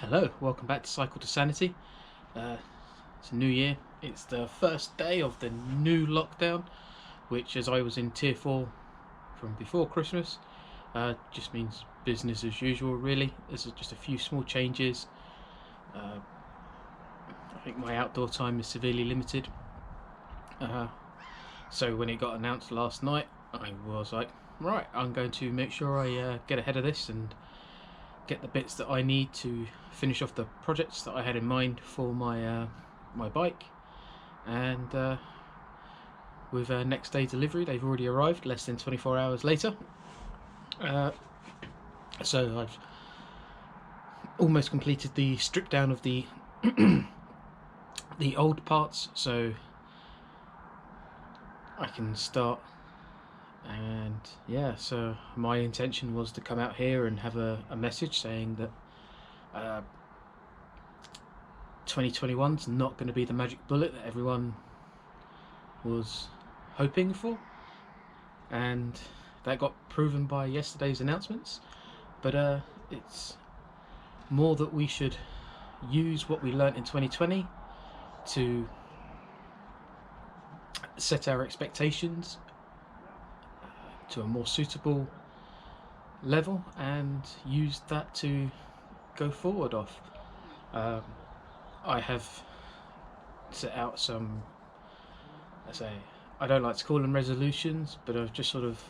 Hello, welcome back to Cycle to Sanity. It's a new year. It's the first day of the new lockdown, which, as I was in Tier 4 from before Christmas, just means business as usual, really. There's just a few small changes. I think my outdoor time is severely limited. So when it got announced last night, I was like, right, I'm going to make sure I get ahead of this and get the bits that I need to finish off the projects that I had in mind for my my bike. And with next day delivery, they've already arrived less than 24 hours later. So I've almost completed the strip down of the the old parts, so I can start. And yeah, so my intention was to come out here and have a message saying that 2021's not going to be the magic bullet that everyone was hoping for, and that got proven by yesterday's announcements. But it's more that we should use what we learnt in 2020 to set our expectations to a more suitable level and use that to go forward off. I have set out some, I don't like to call them resolutions, but I've just sort of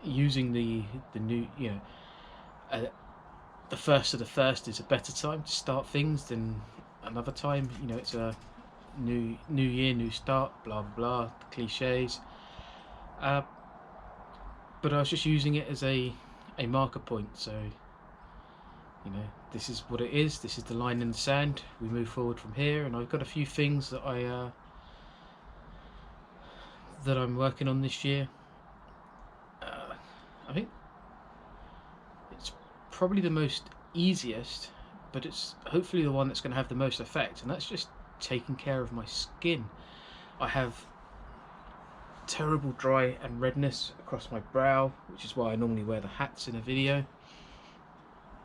using the new, the first of the first is a better time to start things than another time. It's a new year, new start, blah blah blah, cliches. But I was just using it as a marker point. So this is what it is. This is the line in the sand. We move forward from here, and I've got a few things that I'm working on this year. I think it's probably the most easiest, but it's hopefully the one that's going to have the most effect, and that's just taking care of my skin. I have terrible dry and redness across my brow, which is why I normally wear the hats in a video.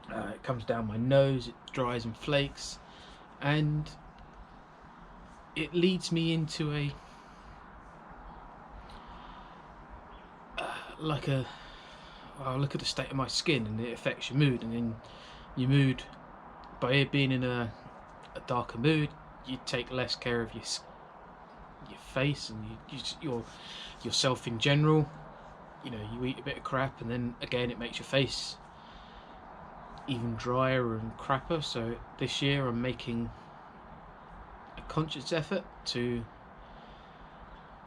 It comes down my nose, it dries and flakes, and it leads me into a look at the state of my skin, and it affects your mood. And then your mood, by being in a darker mood, you take less care of your face and yourself in general. You eat a bit of crap, and then again it makes your face even drier and crapper. So this year I'm making a conscious effort to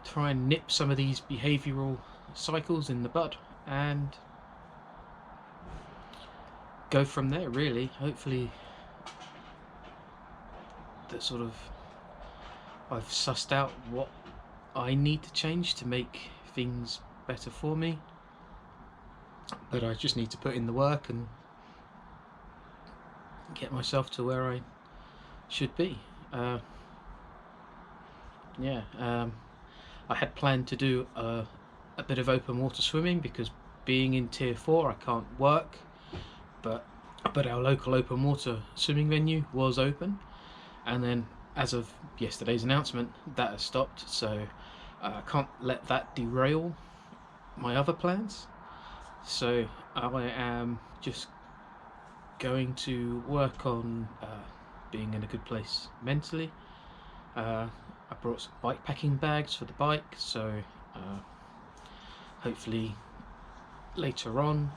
try and nip some of these behavioural cycles in the bud and go from there, really. Hopefully that sort of I've sussed out what I need to change to make things better for me, but I just need to put in the work and get myself to where I should be. I had planned to do a bit of open water swimming, because being in Tier 4 I can't work, but our local open water swimming venue was open, and then as of yesterday's announcement that has stopped, so I can't let that derail my other plans. So I am just going to work on being in a good place mentally. I brought some bike packing bags for the bike, so hopefully later on,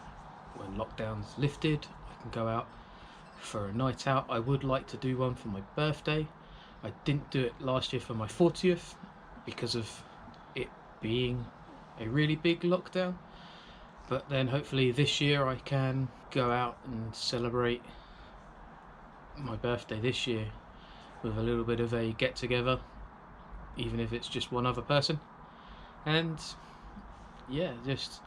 when lockdown's lifted, I can go out for a night out. I would like to do one for my birthday. I didn't do it last year for my 40th because of it being a really big lockdown, but then hopefully this year I can go out and celebrate my birthday this year with a little bit of a get together, even if it's just one other person. And yeah, just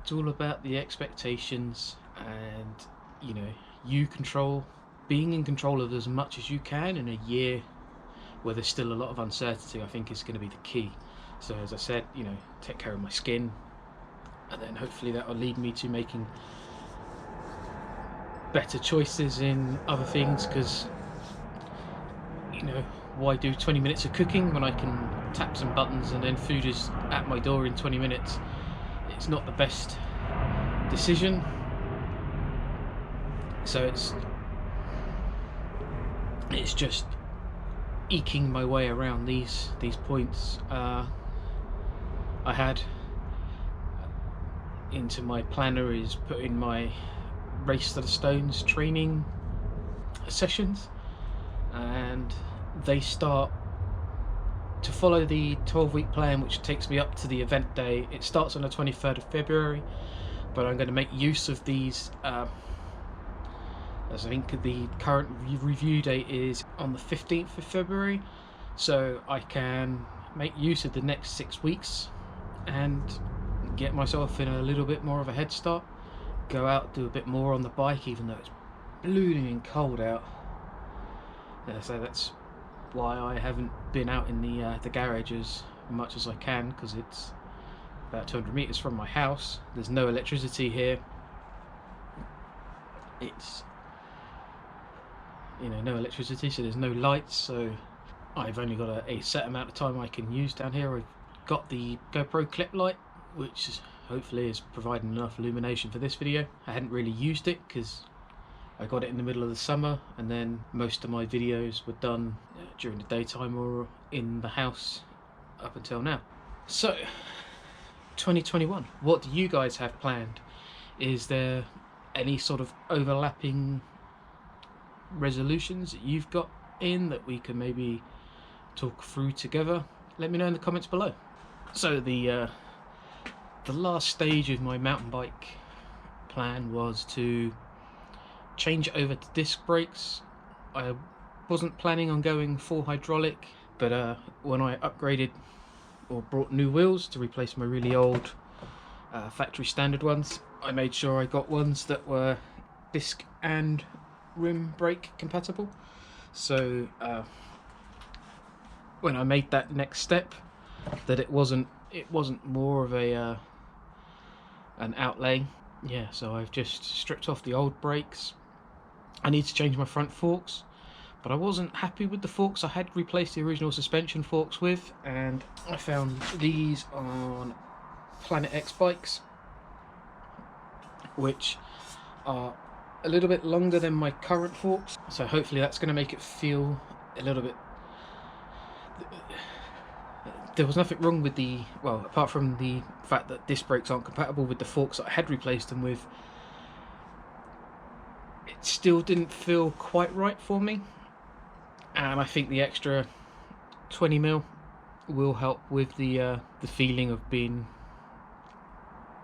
it's all about the expectations, and you being in control of as much as you can in a year where there's still a lot of uncertainty. I think is going to be the key. So as I said, take care of my skin, and then hopefully that will lead me to making better choices in other things, because, you know, why do 20 minutes of cooking when I can tap some buttons and then food is at my door in 20 minutes? It's not the best decision. So it's just eking my way around these points. I had into my planner is putting my Race to the Stones training sessions, and they start to follow the 12-week plan, which takes me up to the event day. It starts on the 23rd of February, but I'm going to make use of these, as I think the current review date is on the 15th of February, so I can make use of the next 6 weeks and get myself in a little bit more of a head start. Go out, do a bit more on the bike, even though it's blooming cold out. So that's why I haven't been out in the garage as much as I can, because it's about 200 meters from my house. There's no electricity here. It's, you know, no electricity, so there's no lights, so I've only got a set amount of time I can use down here. I've got the GoPro clip light, which hopefully is providing enough illumination for this video. I hadn't really used it because I got it in the middle of the summer, and then most of my videos were done during the daytime or in the house up until now. So 2021, what do you guys have planned? Is there any sort of overlapping resolutions that you've got in that we can maybe talk through together? Let me know in the comments below. So the last stage of my mountain bike plan was to change over to disc brakes. I wasn't planning on going full hydraulic, but when I upgraded or brought new wheels to replace my really old factory standard ones, I made sure I got ones that were disc and rim brake compatible. So when I made that next step, that it wasn't more of a an outlay. Yeah, so I've just stripped off the old brakes. I need to change my front forks, but I wasn't happy with the forks I had replaced the original suspension forks with, and I found these on Planet X bikes, which are a little bit longer than my current forks, so hopefully that's going to make it feel a little bit... There was nothing wrong with the, well, apart from the fact that disc brakes aren't compatible with the forks that I had replaced them with. It still didn't feel quite right for me, and I think the extra 20mm will help with the feeling of being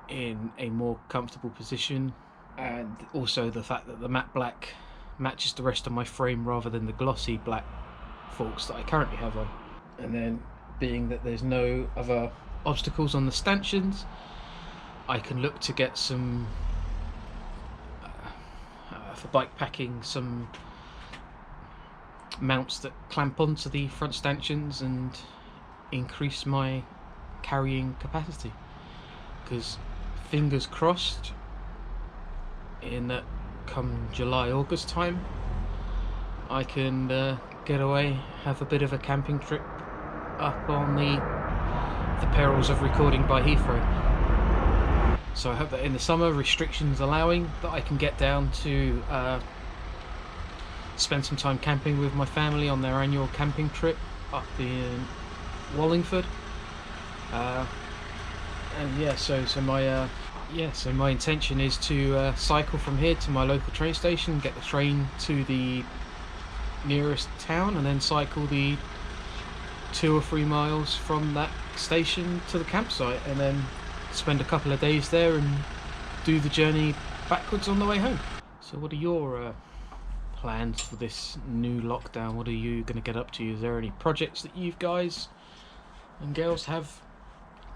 in a more comfortable position, and also the fact that the matte black matches the rest of my frame rather than the glossy black forks that I currently have on. And then, being that there's no other obstacles on the stanchions, I can look to get some for bike packing, some mounts that clamp onto the front stanchions and increase my carrying capacity, because fingers crossed in that come July, August time I can get away, have a bit of a camping trip up on the perils of recording by Heathrow. So I hope that in the summer, restrictions allowing, that I can get down to spend some time camping with my family on their annual camping trip up in Wallingford. And yeah, so my intention is to cycle from here to my local train station, get the train to the nearest town, and then cycle the 2 or 3 miles from that station to the campsite, and then spend a couple of days there and do the journey backwards on the way home. So what are your plans for this new lockdown? What are you going to get up to? Is there any projects that you guys and girls have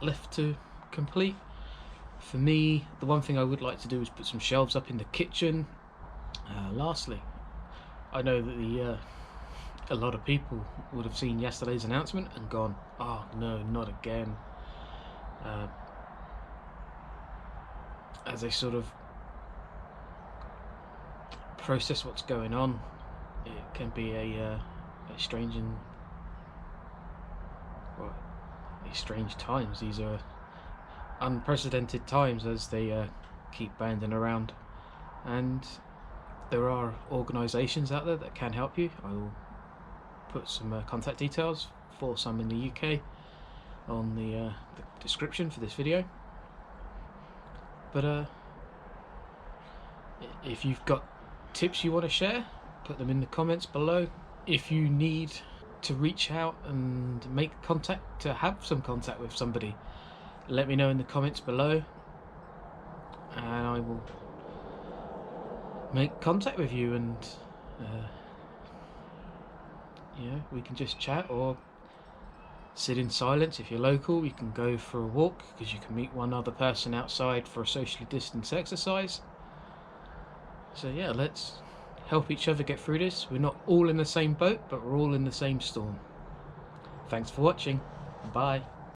left to complete? For me, the one thing I would like to do is put some shelves up in the kitchen. Lastly, I know that a lot of people would have seen yesterday's announcement and gone, oh no, not again, as a sort of process what's going on. It can be a strange and well, these strange times. These are unprecedented times as they keep banding around, and there are organisations out there that can help you. I will put some contact details for some in the UK on the description for this video. But if you've got tips you want to share, put them in the comments below. If you need to reach out and make contact, to have some contact with somebody, let me know in the comments below, and I will make contact with you, and we can just chat or sit in silence. If you're local, you can go for a walk, because you can meet one other person outside for a socially distanced exercise. So yeah, let's help each other get through this. We're not all in the same boat, but we're all in the same storm. Thanks for watching. Bye.